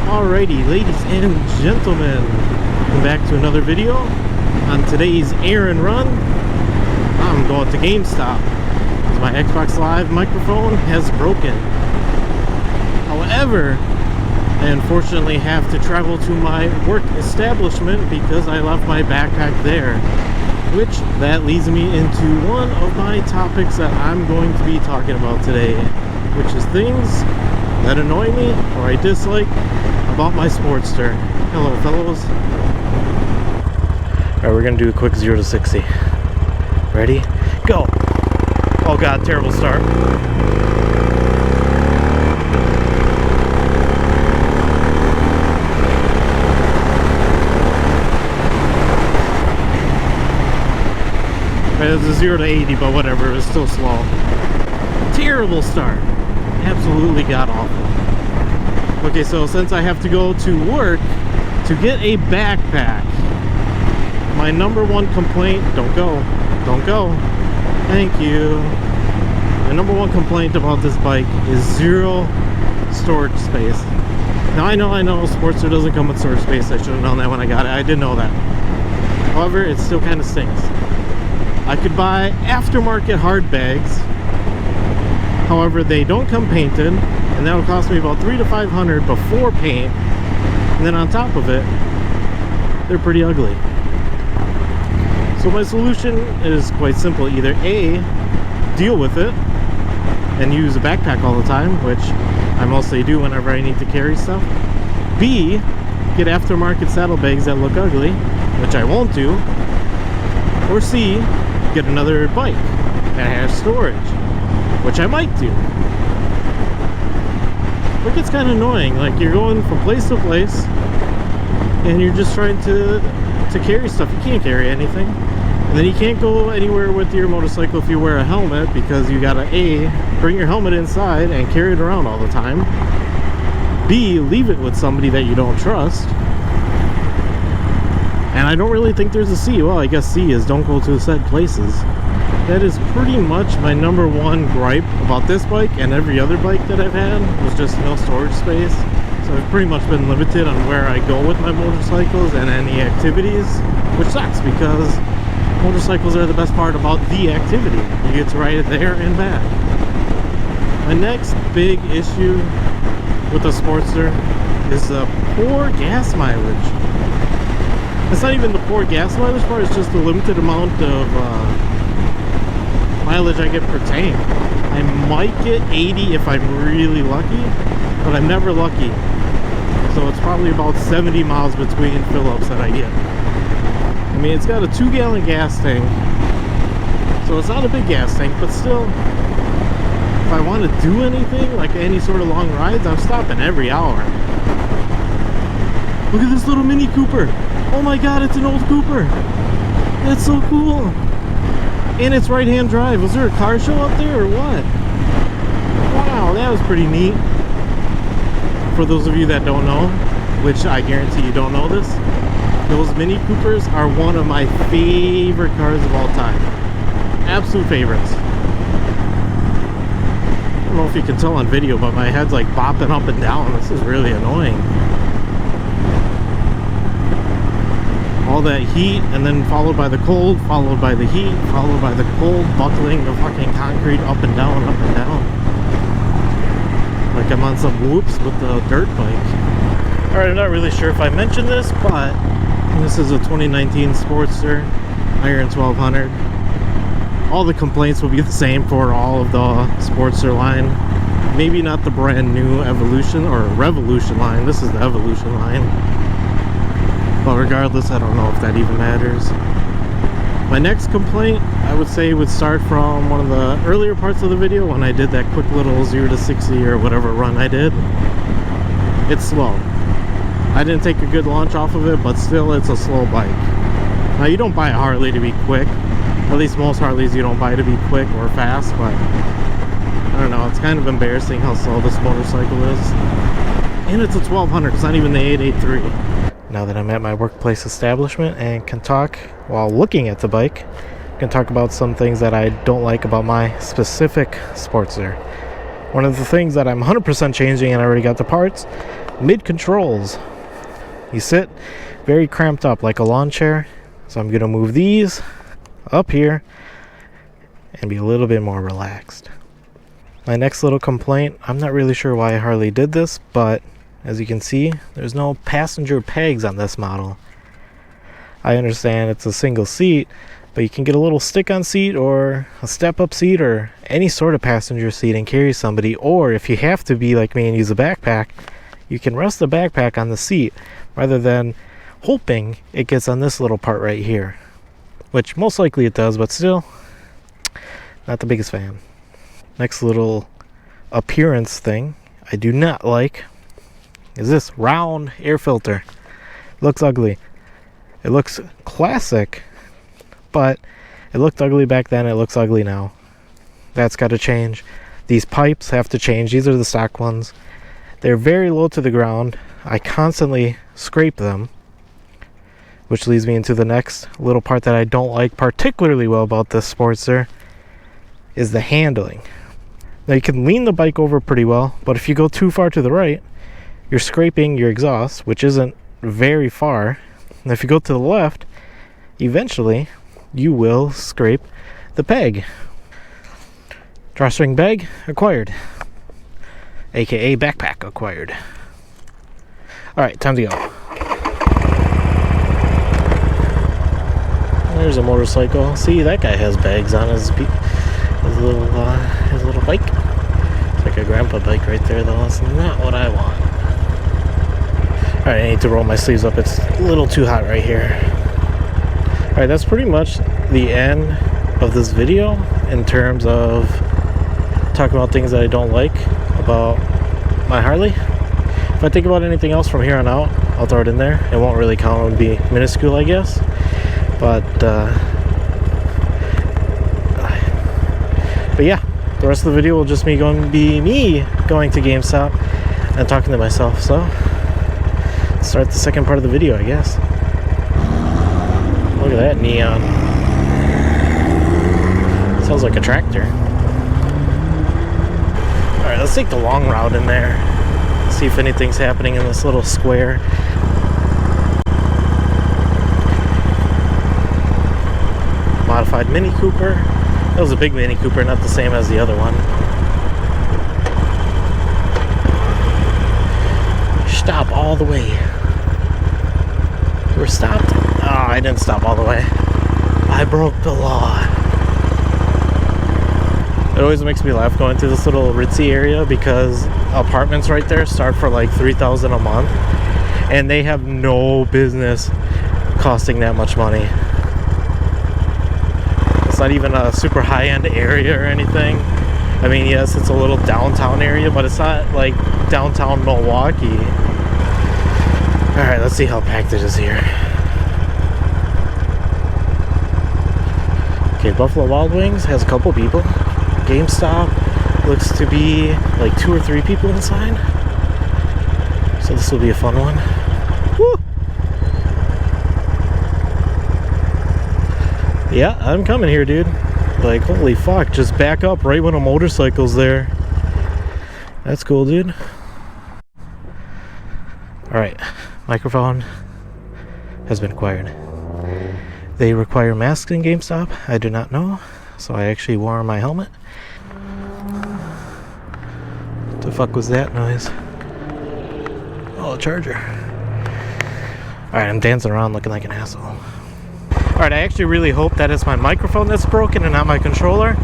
Alrighty, ladies and gentlemen, welcome back to another video. On today's errand run, I'm going to GameStop because my Xbox Live microphone has broken. However, I unfortunately have to travel to my work establishment because I left my backpack there. Which that leads me into one of my topics that I'm going to be talking about today, which is things that annoy me or I dislike about my Sportster. Hello fellows. Alright, we're gonna do a quick 0 to 60. Ready? Go! Oh god, terrible start. It was a 0 to 80, but whatever, it was still slow. Terrible start. Absolutely god awful. Okay, so since I have to go to work to get a backpack, my number one complaint, don't go, thank you. My number one complaint about this bike is zero storage space. Now I know Sportster doesn't come with storage space. I should have known that when I got it. I did know that. However, it still kind of stinks. I could buy aftermarket hard bags. However, they don't come painted, and that'll cost me about $300 to $500 before paint. And then on top of it, they're pretty ugly. So my solution is quite simple. Either A, deal with it and use a backpack all the time, which I mostly do whenever I need to carry stuff. B, get aftermarket saddlebags that look ugly, which I won't do. Or C, get another bike that has storage, which I might do. It gets kind of annoying. Like, you're going from place to place and you're just trying to carry stuff. You can't carry anything. And then you can't go anywhere with your motorcycle if you wear a helmet, because you gotta A, bring your helmet inside and carry it around all the time. B, leave it with somebody that you don't trust. And I don't really think there's a C. Well, I guess C is don't go to said places. That is pretty much my number one gripe about this bike and every other bike that I've had, was just no storage space. So I've pretty much been limited on where I go with my motorcycles and any activities, which sucks because motorcycles are the best part about the activity. You get to ride it there and back. My next big issue with the Sportster is the poor gas mileage. It's not even the poor gas mileage part, it's just the limited amount of mileage I get per tank. I might get 80 if I'm really lucky, but I'm never lucky. So it's probably about 70 miles between fill-ups that I get. I mean, it's got a 2-gallon gas tank, so it's not a big gas tank, but still, if I want to do anything, like any sort of long rides, I'm stopping every hour. Look at this little Mini Cooper. Oh my god, it's an old Cooper. That's so cool. And it's right-hand drive. Was there a car show up there or what? Wow, that was pretty neat. For those of you that don't know, which I guarantee you don't know this, those Mini Coopers are one of my favorite cars of all time. Absolute favorites. I don't know if you can tell on video, but my head's like bopping up and down. This is really annoying. All that heat, and then followed by the cold, followed by the heat, followed by the cold, buckling the fucking concrete up and down, up and down. Like I'm on some whoops with the dirt bike. Alright, I'm not really sure if I mentioned this, but this is a 2019 Sportster Iron 1200. All the complaints will be the same for all of the Sportster line. Maybe not the brand new Evolution or Revolution line. This is the Evolution line. But regardless, I don't know if that even matters. My next complaint, I would say, would start from one of the earlier parts of the video when I did that quick little 0 to 60 or whatever run I did. It's slow. I didn't take a good launch off of it, but still, it's a slow bike. Now, you don't buy a Harley to be quick. At least most Harleys you don't buy to be quick or fast, but I don't know. It's kind of embarrassing how slow this motorcycle is. And it's a 1200. It's not even the 883. Now that I'm at my workplace establishment and can talk while looking at the bike, I can talk about some things that I don't like about my specific Sportster. One of the things that I'm 100% changing, and I already got the parts, mid-controls. You sit very cramped up like a lawn chair. So I'm going to move these up here and be a little bit more relaxed. My next little complaint, I'm not really sure why Harley did this, but as you can see, there's no passenger pegs on this model. I understand it's a single seat, but you can get a little stick-on seat or a step-up seat or any sort of passenger seat and carry somebody, or if you have to be like me and use a backpack, you can rest the backpack on the seat rather than hoping it gets on this little part right here, which most likely it does, but still, not the biggest fan. Next little appearance thing I do not like is this round air filter. Looks ugly. It looks classic, but it looked ugly back then, it looks ugly now. That's got to change. These pipes have to change. These are the stock ones. They're very low to the ground. I constantly scrape them, which leads me into the next little part that I don't like particularly well about this Sportster, is the handling. Now you can lean the bike over pretty well, but if you go too far to the right, you're scraping your exhaust, which isn't very far. And if you go to the left, eventually you will scrape the peg. Drawstring bag acquired, aka backpack acquired. Alright, time to go. There's a motorcycle. See, that guy has bags on his little bike. It's like a grandpa bike right there, though. That's not what I want. Alright, I need to roll my sleeves up. It's a little too hot right here. Alright, that's pretty much the end of this video in terms of talking about things that I don't like about my Harley. If I think about anything else from here on out, I'll throw it in there. It won't really count. It would be minuscule, I guess. But yeah, the rest of the video will just be going to GameStop and talking to myself. So let's start the second part of the video, I guess. Look at that neon. Sounds like a tractor. Alright, let's take the long route in there. See if anything's happening in this little square. Modified Mini Cooper. That was a big Mini Cooper, not the same as the other one. Stop all the way. We're stopped. Oh, I didn't stop all the way. I broke the law. It always makes me laugh going through this little ritzy area because apartments right there start for like $3,000 a month, and they have no business costing that much money. It's not even a super high-end area or anything. I mean, yes, it's a little downtown area, but it's not like downtown Milwaukee. Alright, let's see how packed it is here. Okay, Buffalo Wild Wings has a couple people. GameStop looks to be like 2 or 3 people inside. So this will be a fun one. Woo! Yeah, I'm coming here, dude. Like, holy fuck, just back up right when a motorcycle's there. That's cool, dude. Alright, microphone has been acquired. They require masks in GameStop. I do not know, so I actually wore my helmet. What the fuck was that noise? Oh, a charger. Alright, I'm dancing around looking like an asshole. Alright, I actually really hope that it's my microphone that's broken and not my controller.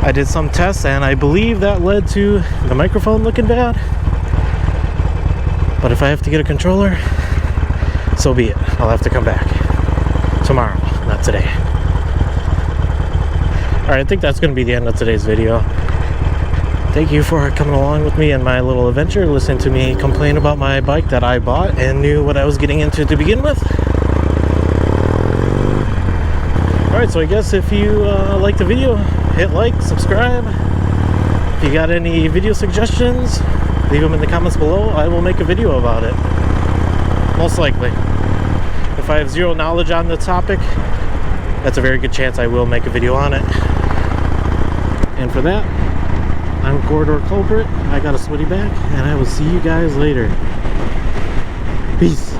I did some tests and I believe that led to the microphone looking bad. But if I have to get a controller, so be it. I'll have to come back tomorrow, not today. Alright, I think that's going to be the end of today's video. Thank you for coming along with me in my little adventure, listening to me complain about my bike that I bought and knew what I was getting into to begin with. Alright, so I guess if you like the video, hit like, subscribe. If you got any video suggestions, leave them in the comments below. I will make a video about it. Most likely. If I have zero knowledge on the topic, that's a very good chance I will make a video on it. And for that, I'm Corridor Culprit. I got a sweaty back, and I will see you guys later. Peace.